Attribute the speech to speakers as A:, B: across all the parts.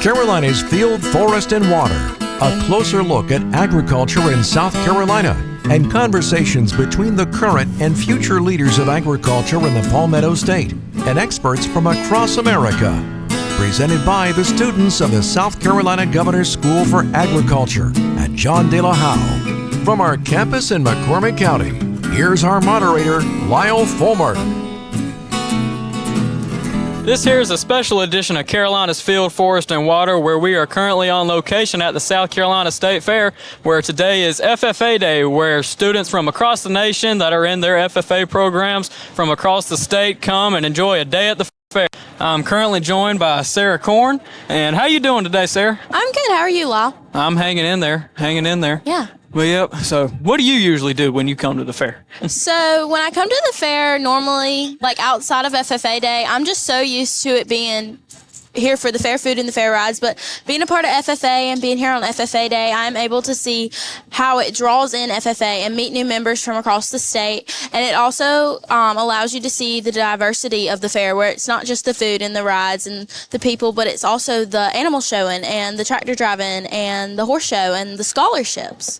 A: Carolina's Field, Forest, and Water. A closer look at agriculture in South Carolina and conversations between the current and future leaders of agriculture in the Palmetto State and experts from across America. Presented by the students of the South Carolina Governor's School for Agriculture at John De La Howe. From our campus in McCormick County, here's our moderator, Lyle Fulmer.
B: This here is a special edition of Carolina's Field, Forest, and Water, where we are currently on location at the South Carolina State Fair, where today is FFA Day, where students from across the nation that are in their FFA programs from across the state come and enjoy a day at the fair. I'm currently joined by Sara Corn. And how you doing today, Sara?
C: I'm good. How are you, Lyle?
B: I'm hanging in there.
C: Yeah.
B: Well, yep. So what do you usually do when you come to the fair?
C: So when I come to the fair, normally, like outside of FFA Day, I'm just so used to it being here for the fair food and the fair rides, but being a part of FFA and being here on FFA Day, I'm able to see how it draws in FFA and meet new members from across the state. And it also allows you to see the diversity of the fair, where it's not just the food and the rides and the people, but it's also the animal showing and the tractor driving and the horse show and the scholarships.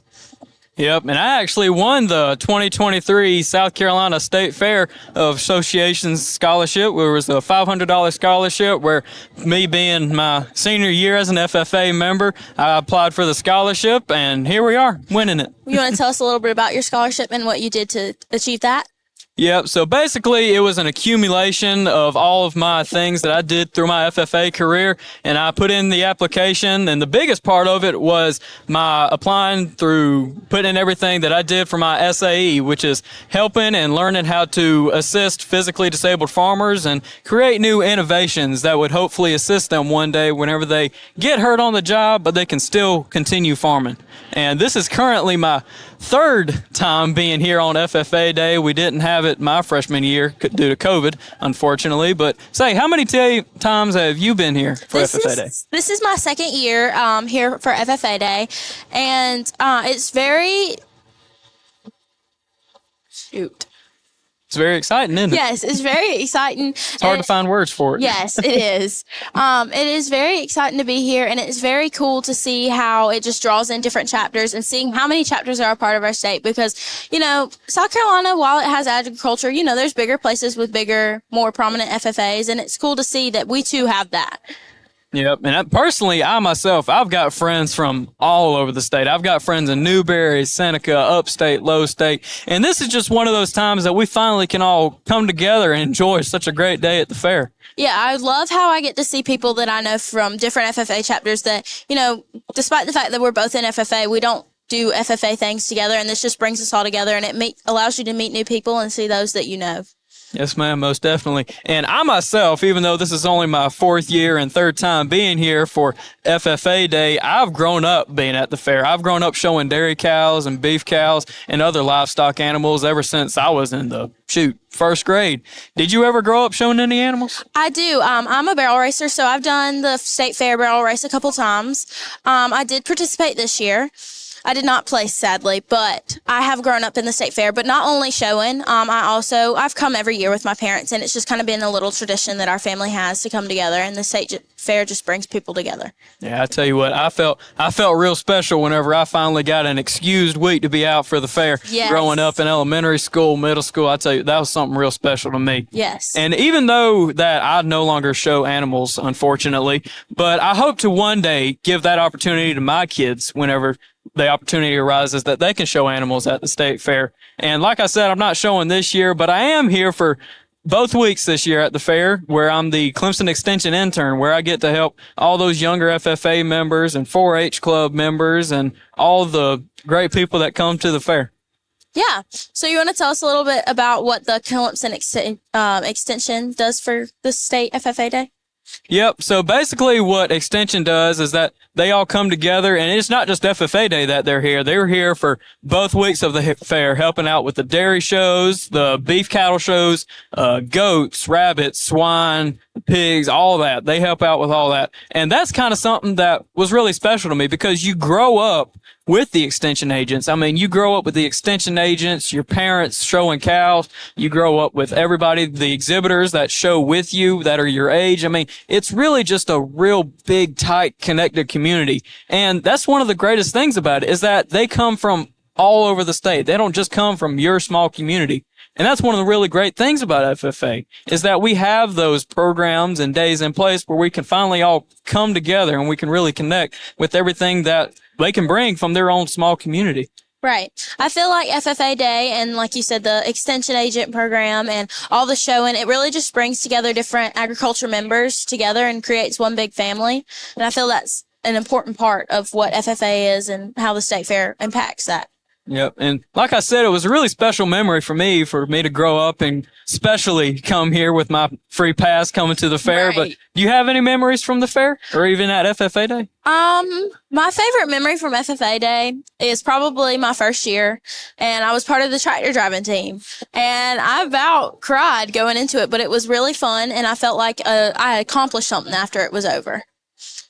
B: Yep, and I actually won the 2023 South Carolina State Fair of Association's scholarship, where it was a $500 scholarship, where me being my senior year as an FFA member, I applied for the scholarship, and here we are, winning it.
C: You want to tell us a little bit about your scholarship and what you did to achieve that?
B: Yep, so basically it was an accumulation of all of my things that I did through my FFA career, and I put in the application, and the biggest part of it was my applying through putting in everything that I did for my SAE, which is helping and learning how to assist physically disabled farmers and create new innovations that would hopefully assist them one day whenever they get hurt on the job, but they can still continue farming. And this is currently my third time being here on FFA Day. We didn't have it my freshman year due to COVID, unfortunately. But say, how many times have you been here for FFA Day?
C: This is my second year here for FFA Day, and it's very
B: It's very exciting, isn't it?
C: Yes, it's very exciting.
B: It's hard to find words for it.
C: Yes, it is. It is very exciting to be here, and it's very cool to see how it just draws in different chapters and seeing how many chapters are a part of our state, because, South Carolina, while it has agriculture, there's bigger places with bigger, more prominent FFAs, and it's cool to see that we too have that.
B: Yep, and I've got friends from all over the state. I've got friends in Newberry, Seneca, Upstate, Low State, and this is just one of those times that we finally can all come together and enjoy such a great day at the fair.
C: Yeah, I love how I get to see people that I know from different FFA chapters that, despite the fact that we're both in FFA, we don't do FFA things together, and this just brings us all together, and it allows you to meet new people and see those that you know.
B: Yes, ma'am, most definitely. And I myself, even though this is only my fourth year and third time being here for FFA Day, I've grown up being at the fair. I've grown up showing dairy cows and beef cows and other livestock animals ever since I was in the first grade. Did you ever grow up showing any animals?
C: I do. I'm a barrel racer, so I've done the State Fair barrel race a couple times. I did participate this year. I did not place, sadly, but I have grown up in the state fair, but not only showing, I've come every year with my parents, and it's just kind of been a little tradition that our family has to come together, and the state fair just brings people together.
B: Yeah, I tell you what, I felt real special whenever I finally got an excused week to be out for the fair.
C: Yes.
B: Growing up in elementary school, middle school, I tell you, that was something real special to me.
C: Yes.
B: And even though that I no longer show animals, unfortunately, but I hope to one day give that opportunity to my kids whenever the opportunity arises that they can show animals at the state fair. And like I said, I'm not showing this year, but I am here for both weeks this year at the fair, where I'm the Clemson Extension intern, where I get to help all those younger FFA members and 4-H club members and all the great people that come to the fair.
C: Yeah. So you want to tell us a little bit about what the Clemson Extension does for the state FFA Day?
B: Yep. So basically what Extension does is that they all come together, and it's not just FFA Day that they're here. They're here for both weeks of the fair, helping out with the dairy shows, the beef cattle shows, goats, rabbits, swine, pigs, all that. They help out with all that. And that's kind of something that was really special to me, because you grow up with the extension agents. I mean, you grow up with the extension agents, your parents showing cows. You grow up with everybody, the exhibitors that show with you that are your age. I mean, it's really just a real big, tight, connected community. And that's one of the greatest things about it is that they come from all over the state. They don't just come from your small community. And that's one of the really great things about FFA is that we have those programs and days in place where we can finally all come together and we can really connect with everything that they can bring from their own small community.
C: Right. I feel like FFA Day and, like you said, the extension agent program and all the showing, it really just brings together different agriculture members together and creates one big family. And I feel that's an important part of what FFA is and how the state fair impacts that.
B: Yep. And like I said, it was a really special memory for me to grow up and especially come here with my free pass coming to the fair.
C: Right.
B: But do you have any memories from the fair or even at FFA Day?
C: My favorite memory from FFA Day is probably my first year, and I was part of the tractor driving team, and I about cried going into it, but it was really fun, and I felt like I had accomplished something after it was over.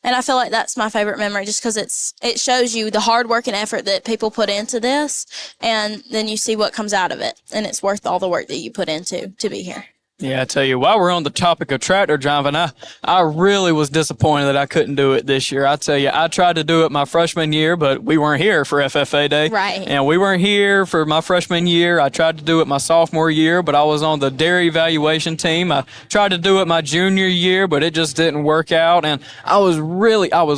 C: And I feel like that's my favorite memory just because it shows you the hard work and effort that people put into this, and then you see what comes out of it, and it's worth all the work that you put into to be here.
B: Yeah, I tell you, while we're on the topic of tractor driving, I really was disappointed that I couldn't do it this year. I tell you, I tried to do it my freshman year, but we weren't here for FFA Day.
C: Right.
B: And we weren't here for my freshman year. I tried to do it my sophomore year, but I was on the dairy evaluation team. I tried to do it my junior year, but it just didn't work out. And I was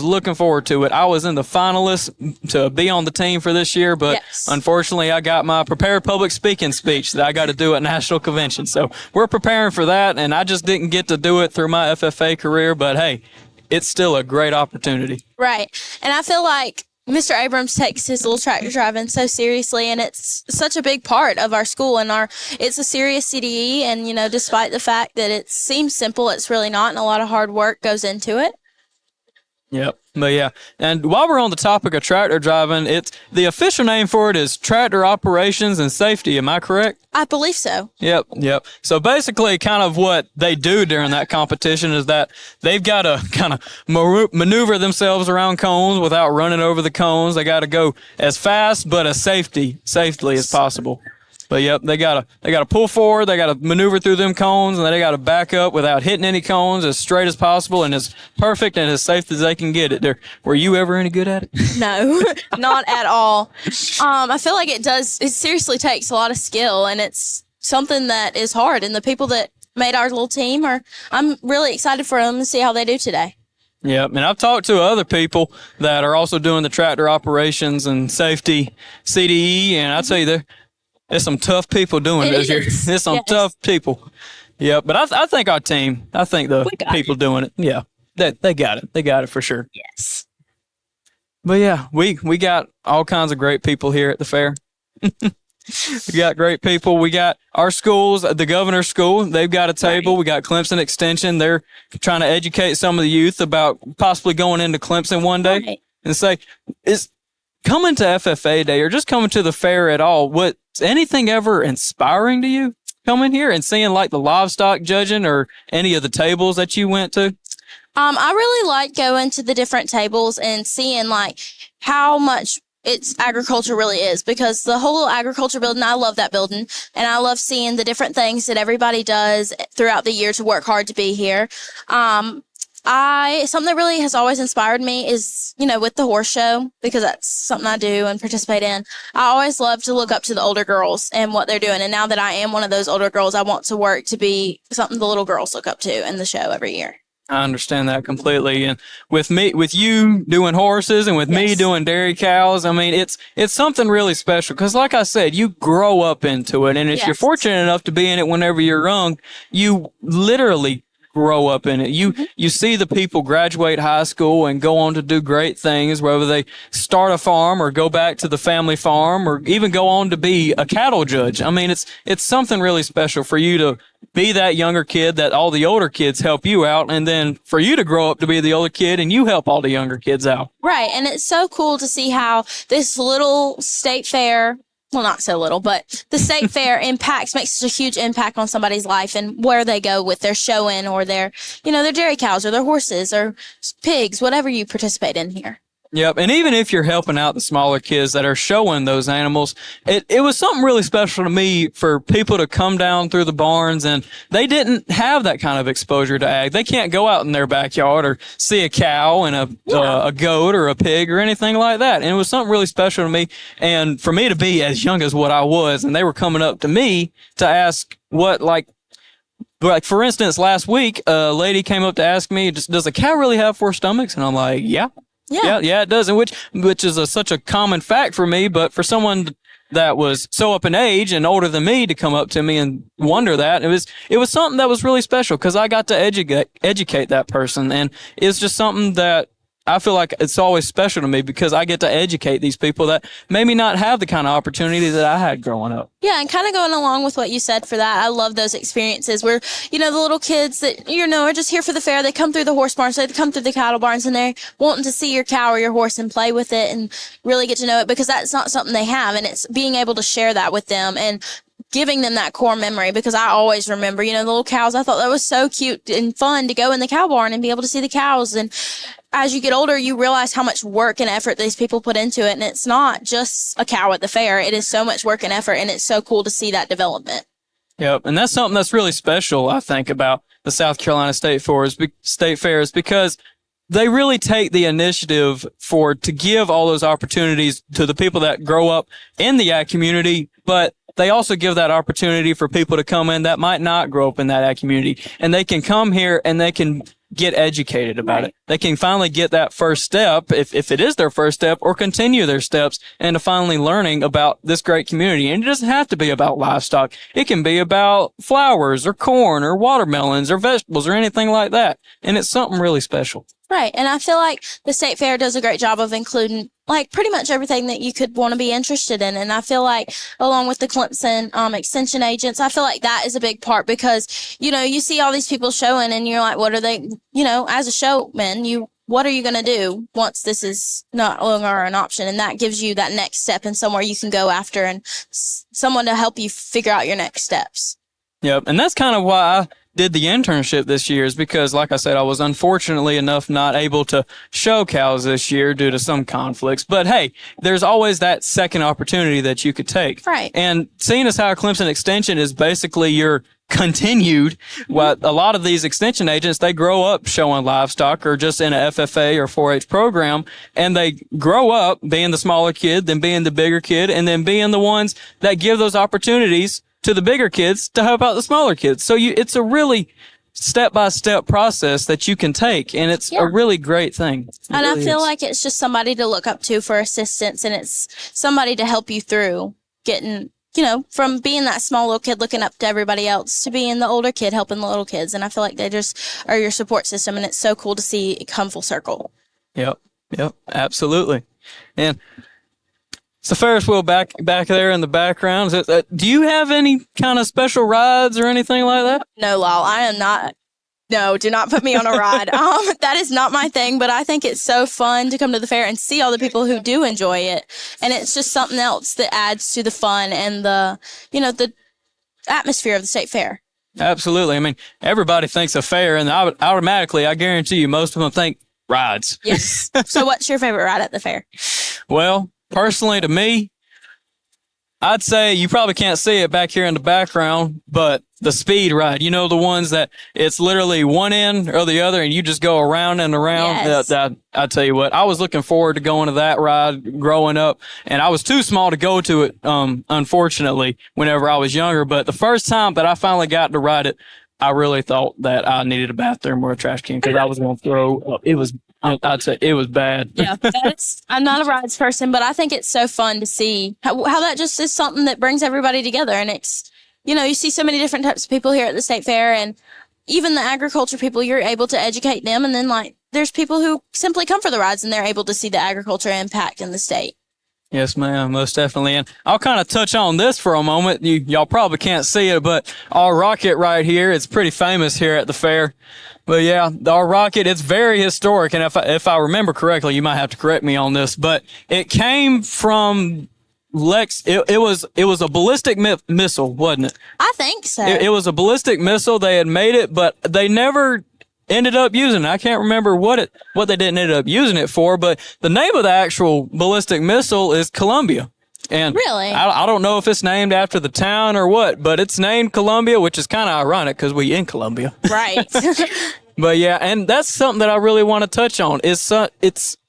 B: looking forward to it. I was in the finalists to be on the team for this year, but
C: yes,
B: unfortunately, I got my prepared public speaking speech that I got to do at National Convention. So we're preparing for that, and I just didn't get to do it through my FFA career, but hey, it's still a great opportunity.
C: Right. And I feel like Mr. Abrams takes his little tractor driving so seriously, and it's such a big part of our school, and it's a serious CDE, and despite the fact that it seems simple, it's really not, and a lot of hard work goes into it.
B: Yep. But yeah, and while we're on the topic of tractor driving, it's the official name for it is Tractor Operations and Safety. Am I correct?
C: I believe so.
B: Yep. So basically, kind of what they do during that competition is that they've got to kind of maneuver themselves around cones without running over the cones. They got to go as fast but as safely as possible. But yep, they gotta pull forward, they gotta maneuver through them cones, and then they gotta back up without hitting any cones as straight as possible and as perfect and as safe as they can get it. Were you ever any good at it?
C: No, not at all. I feel like it seriously takes a lot of skill, and it's something that is hard. And the people that made our little team I'm really excited for them to see how they do today.
B: Yeah, and I've talked to other people that are also doing the tractor operations and safety CDE, and I tell you, there's some tough people doing this here. There's some tough people. Yeah, but I think our team, the people doing it, yeah, they got it. They got it for sure.
C: Yes.
B: But yeah, we got all kinds of great people here at the fair. We got great people. We got our schools, the governor's school. They've got a table. Right. We got Clemson Extension. They're trying to educate some of the youth about possibly going into Clemson one day. Right. And say, is coming to FFA Day or just coming to the fair at all, was anything ever inspiring to you coming here and seeing like the livestock judging or any of the tables that you went to?
C: I really like going to the different tables and seeing like how much it's agriculture really is, because the whole little agriculture building, I love that building, and I love seeing the different things that everybody does throughout the year to work hard to be here. Something that really has always inspired me is, with the horse show, because that's something I do and participate in. I always love to look up to the older girls and what they're doing. And now that I am one of those older girls, I want to work to be something the little girls look up to in the show every year.
B: I understand that completely. And with you doing horses and with me doing dairy cows, I mean, it's something really special because like I said, you grow up into it. And if you're fortunate enough to be in it whenever you're young, you literally grow up in it. You see the people graduate high school and go on to do great things, whether they start a farm or go back to the family farm or even go on to be a cattle judge. I mean, it's something really special for you to be that younger kid that all the older kids help you out, and then for you to grow up to be the older kid and you help all the younger kids out.
C: Right. And it's so cool to see how this little state fair, well, not so little, but the state fair makes such a huge impact on somebody's life and where they go with their showing or their dairy cows or their horses or pigs, whatever you participate in here.
B: Yep, and even if you're helping out the smaller kids that are showing those animals, it was something really special to me for people to come down through the barns, and they didn't have that kind of exposure to ag. They can't go out in their backyard or see a cow and a goat or a pig or anything like that. And it was something really special to me, and for me to be as young as what I was, and they were coming up to me to ask what, like, for instance, last week, a lady came up to ask me, does a cow really have 4 stomachs? And I'm like, yeah, it does. And which is such a common fact for me. But for someone that was so up in age and older than me to come up to me and wonder that, it was something that was really special because I got to educate that person. And it's just something that I feel like it's always special to me because I get to educate these people that maybe not have the kind of opportunity that I had growing up.
C: Yeah, and kind of going along with what you said for that, I love those experiences where, the little kids that, are just here for the fair, they come through the horse barns, they come through the cattle barns, and they're wanting to see your cow or your horse and play with it and really get to know it because that's not something they have, and it's being able to share that with them and giving them that core memory because I always remember, the little cows. I thought that was so cute and fun to go in the cow barn and be able to see the cows. And as you get older, you realize how much work and effort these people put into it. And it's not just a cow at the fair. It is so much work and effort, and it's so cool to see that development.
B: Yep, and that's something that's really special, I think, about the South Carolina State Fairs because they really take the initiative to give all those opportunities to the people that grow up in the ag community, but they also give that opportunity for people to come in that might not grow up in that ag community, and they can come here and they can get educated about it. They can finally get that first step, if it is their first step, or continue their steps into finally learning about this great community. And it doesn't have to be about livestock. It can be about flowers or corn or watermelons or vegetables or anything like that. And it's something really special.
C: Right. And I feel like the State Fair does a great job of including pretty much everything that you could want to be interested in. And I feel like along with the Clemson extension agents, I feel like that is a big part because, you see all these people showing and you're like, what are they, as a showman, what are you going to do once this is not longer an option? And that gives you that next step and somewhere you can go after and someone to help you figure out your next steps.
B: Yep. And that's kind of why I did the internship this year is because, like I said, I was unfortunately enough not able to show cows this year due to some conflicts. But hey, there's always that second opportunity that you could take.
C: Right.
B: And seeing as how Clemson Extension is basically your continued, what a lot of these extension agents, they grow up showing livestock or just in a FFA or 4-H program, and they grow up being the smaller kid, then being the bigger kid, and then being the ones that give those opportunities to the bigger kids to help out the smaller kids. So it's a really step-by-step process that you can take, and it's a really great thing.
C: And I feel like it's just somebody to look up to for assistance, and it's somebody to help you through getting, from being that small little kid looking up to everybody else to being the older kid helping the little kids. And I feel like they just are your support system, and it's so cool to see it come full circle.
B: Yep, absolutely. And it's the Ferris wheel back there in the background. Do you have any kind of special rides or anything like that?
C: No, Lyle, I am not. No, do not put me on a ride. That is not my thing, but I think it's so fun to come to the fair and see all the people who do enjoy it. And it's just something else that adds to the fun and the atmosphere of the state fair.
B: Absolutely. I mean, everybody thinks a fair, and automatically, I guarantee you, most of them think rides.
C: Yes. So what's your favorite ride at the fair?
B: Well, personally, to me, I'd say you probably can't see it back here in the background, but the speed ride, the ones that it's literally one end or the other and you just go around and around.
C: Yes.
B: I tell you what, I was looking forward to going to that ride growing up, and I was too small to go to it, unfortunately, whenever I was younger. But the first time that I finally got to ride it, I really thought that I needed a bathroom or a trash can because I was going to throw up. I'd say it was bad.
C: Yeah, I'm not a rides person, but I think it's so fun to see how that just is something that brings everybody together. And it's, you see so many different types of people here at the state fair, and even the agriculture people, you're able to educate them. And then there's people who simply come for the rides and they're able to see the agriculture impact in the state.
B: Yes, ma'am, most definitely. And I'll kind of touch on this for a moment. Y'all probably can't see it, but our rocket right here, it's pretty famous here at the fair. But yeah, our rocket, it's very historic. And if I remember correctly, you might have to correct me on this, but it came from it was a ballistic missile, wasn't it?
C: I think so.
B: It was a ballistic missile. They had made it, but they never ended up using it. I can't remember what they didn't end up using it for, but the name of the actual ballistic missile is Columbia. And
C: Really?
B: I don't know if it's named after the town or what, but it's named Columbia, which is kind of ironic because we in Columbia.
C: Right.
B: But yeah, and that's something that I really want to touch on. It's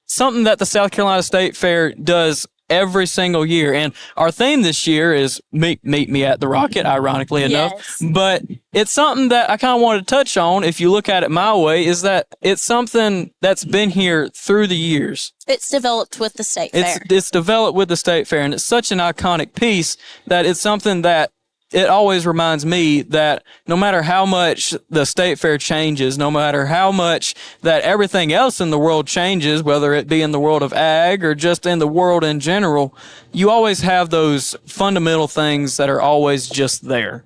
B: something that the South Carolina State Fair does every single year. And our theme this year is meet me at the Rocket, ironically enough.
C: Yes.
B: But it's something that I kind of want to touch on, if you look at it my way, is that it's something that's been here through the years.
C: It's developed with the State Fair.
B: It's developed with the State Fair, and it's such an iconic piece that it's something that it always reminds me that no matter how much the State Fair changes, no matter how much that everything else in the world changes, whether it be in the world of ag or just in the world in general, you always have those fundamental things that are always just there.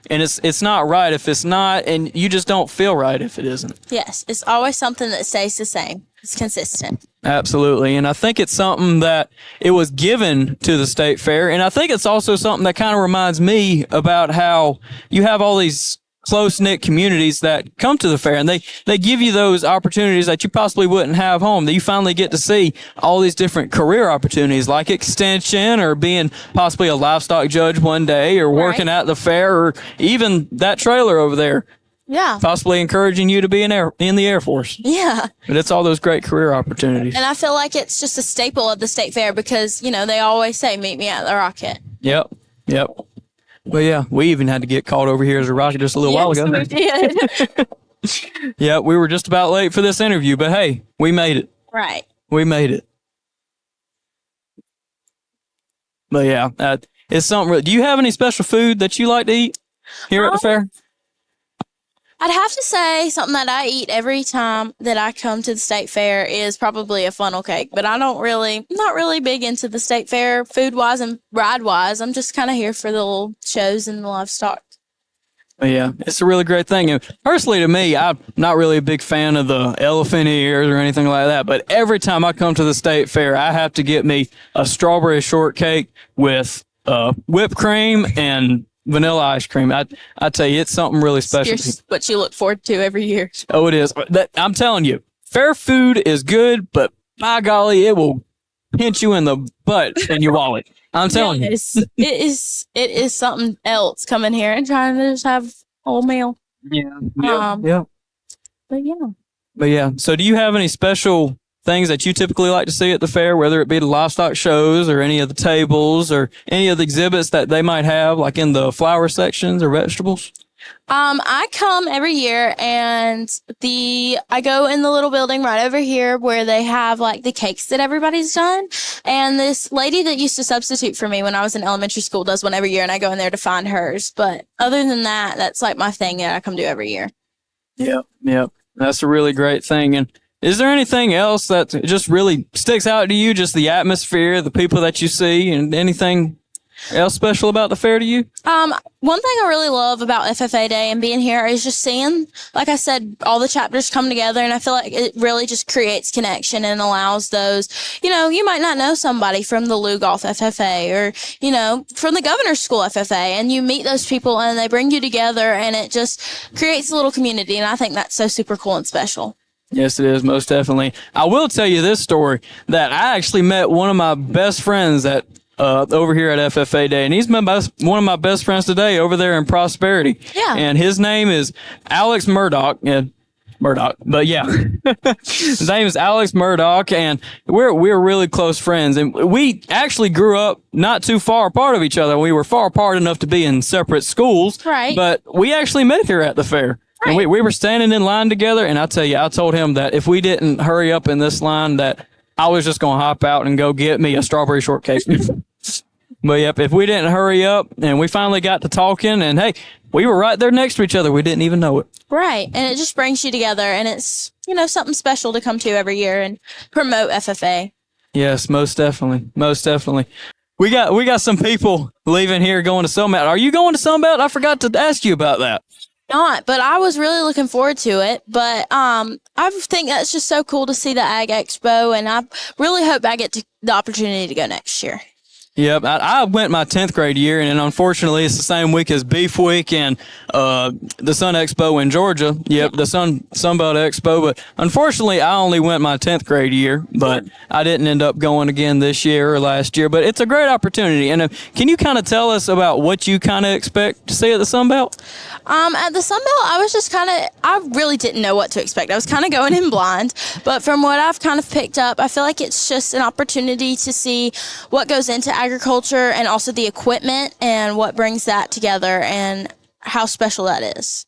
B: And it's not right if it's not, and you just don't feel right if it isn't.
C: Yes, it's always something that stays the same. It's consistent.
B: Absolutely. And I think it's something that it was given to the State Fair. And I think it's also something that kind of reminds me about how you have all these close-knit communities that come to the fair, and they give you those opportunities that you possibly wouldn't have home, that you finally get to see all these different career opportunities like extension or being possibly a livestock judge one day or working at the fair or even that trailer over there.
C: Yeah.
B: Possibly encouraging you to be in the Air Force.
C: Yeah.
B: But it's all those great career opportunities.
C: And I feel like it's just a staple of the State Fair because, they always say, meet me at the Rocket.
B: Yep. But yeah, we even had to get called over here as a Rocket just a little while ago.
C: We did.
B: Yeah, we were just about late for this interview, but hey, we made it.
C: Right.
B: We made it. But yeah, it's something. Do you have any special food that you like to eat here at the fair?
C: I'd have to say something that I eat every time that I come to the State Fair is probably a funnel cake, but I'm not really big into the State Fair food-wise and ride-wise. I'm just kind of here for the little shows and the livestock.
B: Yeah, it's a really great thing. And personally, to me, I'm not really a big fan of the elephant ears or anything like that, but every time I come to the State Fair, I have to get me a strawberry shortcake with whipped cream and vanilla ice cream. I tell you, it's something really special.
C: Here's what you look forward to every year.
B: Oh, it is. I'm telling you, fair food is good, but by golly, it will pinch you in the butt in your wallet. I'm telling you.
C: It is something else coming here and trying to just have a whole meal.
B: Yeah.
C: But
B: yeah. So do you have any special things that you typically like to see at the fair, whether it be the livestock shows or any of the tables or any of the exhibits that they might have, like in the flower sections or vegetables?
C: I come every year and I go in the little building right over here where they have like the cakes that everybody's done. And this lady that used to substitute for me when I was in elementary school does one every year, and I go in there to find hers. But other than that, that's like my thing that I come to every year.
B: Yep. That's a really great thing. And is there anything else that just really sticks out to you? Just the atmosphere, the people that you see, and anything else special about the fair to you?
C: One thing I really love about FFA Day and being here is just seeing, like I said, all the chapters come together, and I feel like it really just creates connection and allows those, you might not know somebody from the Lou Golf FFA or, from the Governor's School FFA, and you meet those people and they bring you together, and it just creates a little community, and I think that's so super cool and special.
B: Yes, it is, most definitely. I will tell you this story, that I actually met one of my best friends at over here at FFA Day, and he's one of my best friends today over there in Prosperity.
C: Yeah.
B: And his name is Alex Murdoch. But yeah, his name is Alex Murdoch, and we're really close friends. And we actually grew up not too far apart of each other. We were far apart enough to be in separate schools.
C: Right.
B: But we actually met here at the fair.
C: Right.
B: And we were standing in line together, and I tell you, I told him that if we didn't hurry up in this line, that I was just going to hop out and go get me a strawberry shortcake. But yep, if we didn't hurry up, and we finally got to talking, and hey, we were right there next to each other. We didn't even know it.
C: Right. And it just brings you together, and it's, something special to come to every year and promote FFA.
B: Yes, most definitely. Most definitely. We got some people leaving here going to Sunbelt. Are you going to Sunbelt? I forgot to ask you about that.
C: Not, but I was really looking forward to it. But I think that's just so cool to see the Ag Expo, and I really hope I get the opportunity to go next year.
B: Yep, I went my 10th grade year, and unfortunately, it's the same week as Beef Week and the Sun Expo in Georgia. Yep, the Sunbelt Expo. But unfortunately, I only went my 10th grade year, but I didn't end up going again this year or last year. But it's a great opportunity. And can you kind of tell us about what you kind of expect to see at the Sunbelt?
C: At the Sunbelt, I was just I really didn't know what to expect. I was kind of going in blind. But from what I've kind of picked up, I feel like it's just an opportunity to see what goes into agriculture and also the equipment and what brings that together and how special that is.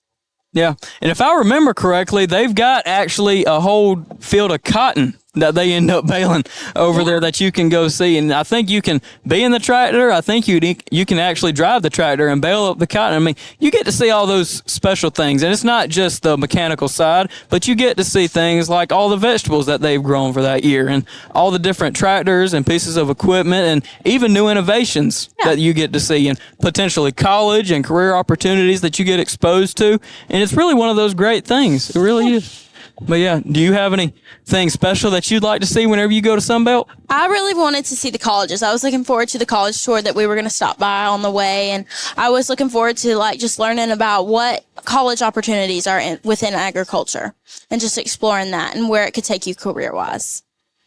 B: Yeah, and if I remember correctly, they've got actually a whole field of cotton that they end up baling over there that you can go see. And I think you can be in the tractor. I think you can actually drive the tractor and bale up the cotton. I mean, you get to see all those special things. And it's not just the mechanical side, but you get to see things like all the vegetables that they've grown for that year and all the different tractors and pieces of equipment and even new innovations that you get to see and potentially college and career opportunities that you get exposed to. And it's really one of those great things. It really is. But yeah, do you have anything special that you'd like to see whenever you go to Sunbelt?
C: I really wanted to see the colleges. I was looking forward to the college tour that we were going to stop by on the way, and I was looking forward to just learning about what college opportunities are within agriculture and just exploring that and where it could take you career-wise.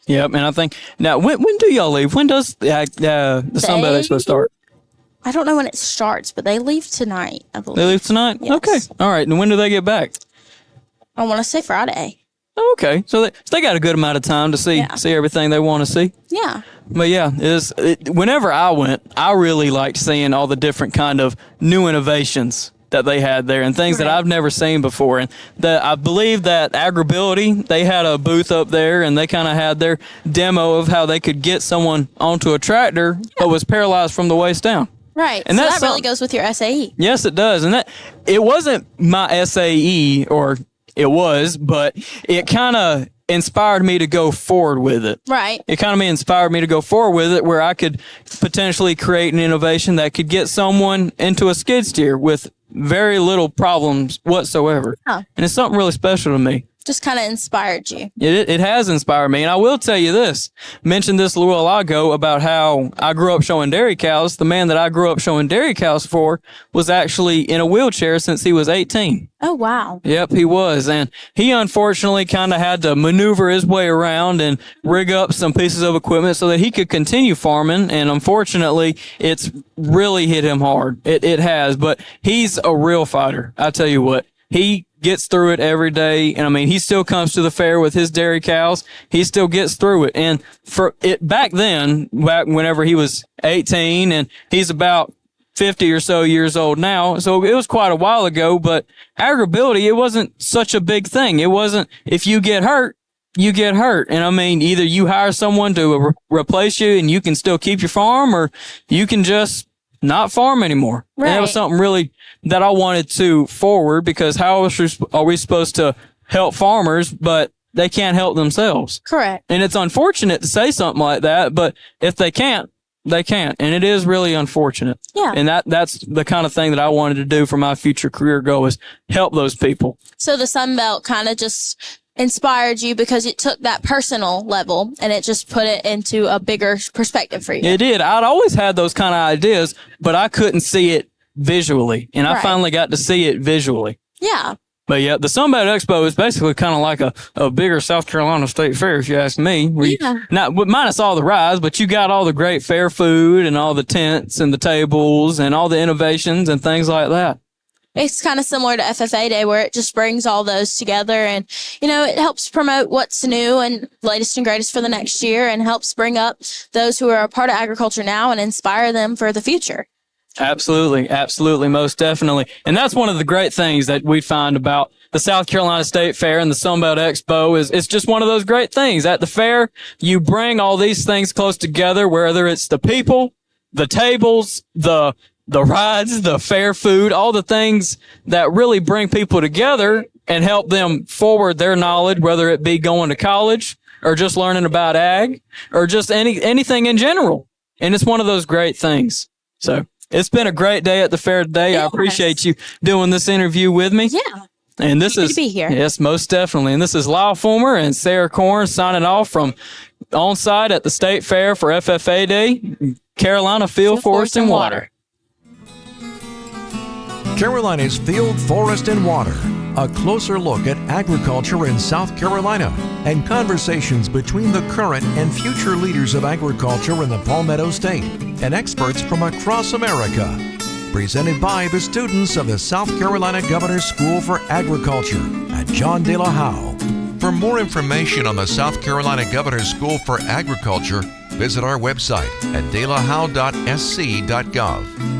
B: Yep, and I think now when do y'all leave? When does the Sunbelt Expo start?
C: I don't know when it starts, but they leave tonight, I believe.
B: They leave tonight?
C: Yes.
B: Okay. All right. And when do they get back?
C: I want to say Friday.
B: Okay. So they got a good amount of time to see everything they want to see.
C: Yeah.
B: But yeah, whenever I went, I really liked seeing all the different kind of new innovations that they had there and things that I've never seen before. And I believe that Agribility, they had a booth up there and they kind of had their demo of how they could get someone onto a tractor but was paralyzed from the waist down.
C: Right. And so that really goes with your SAE.
B: Yes, it does. And it wasn't my SAE, or it was, but it kind of inspired me to go forward with it.
C: Right.
B: It kind of inspired me to go forward with it where I could potentially create an innovation that could get someone into a skid steer with very little problems whatsoever.
C: Huh.
B: And it's something really special to me.
C: Just kind of inspired you.
B: It has inspired me. And I will tell you this, mentioned this a little while ago about how I grew up showing dairy cows. The man that I grew up showing dairy cows for was actually in a wheelchair since he was 18.
C: Oh, wow.
B: Yep, he was. And he unfortunately kind of had to maneuver his way around and rig up some pieces of equipment so that he could continue farming. And unfortunately, it's really hit him hard. It has. But he's a real fighter. I tell you what, he gets through it every day. And I mean, he still comes to the fair with his dairy cows. He still gets through it. And for it back whenever he was 18, and he's about 50 or so years old now. So it was quite a while ago, but Agribility, it wasn't such a big thing. It wasn't, if you get hurt, you get hurt. And I mean, either you hire someone to replace you and you can still keep your farm, or you can just not farm anymore. Right. And that was something really that I wanted to forward, because how else are we supposed to help farmers, but they can't help themselves?
C: Correct.
B: And it's unfortunate to say something like that, but if they can't, they can't. And it is really unfortunate.
C: Yeah.
B: And that's the kind of thing that I wanted to do for my future career goal, is help those people.
C: So the Sunbelt kind of just inspired you because it took that personal level and it just put it into a bigger perspective for you.
B: It did. I'd always had those kind of ideas, but I couldn't see it visually. And I finally got to see it visually.
C: Yeah.
B: But yeah, the Sunbelt Expo is basically kind of like a bigger South Carolina State Fair, if you ask me. Not minus all the rides, but you got all the great fair food and all the tents and the tables and all the innovations and things like that.
C: It's kind of similar to FFA Day, where it just brings all those together, and, it helps promote what's new and latest and greatest for the next year, and helps bring up those who are a part of agriculture now and inspire them for the future.
B: Absolutely. Absolutely. Most definitely. And that's one of the great things that we find about the South Carolina State Fair and the Sunbelt Expo is it's just one of those great things. At the fair, you bring all these things close together, whether it's the people, the tables, the rides, the fair food, all the things that really bring people together and help them forward their knowledge, whether it be going to college or just learning about ag or just anything in general. And it's one of those great things. So it's been a great day at the fair today. I appreciate you doing this interview with me.
C: Yeah.
B: And this is,
C: to be here.
B: Yes, most definitely. And this is Lyle Fulmer and Sara signing off from on site at the State Fair for FFA Day. Carolina Field, Forest, and Water.
A: Carolina's Field, Forest, and Water. A closer look at agriculture in South Carolina and conversations between the current and future leaders of agriculture in the Palmetto State and experts from across America. Presented by the students of the South Carolina Governor's School for Agriculture at John De La Howe. For more information on the South Carolina Governor's School for Agriculture, visit our website at delahowe.sc.gov.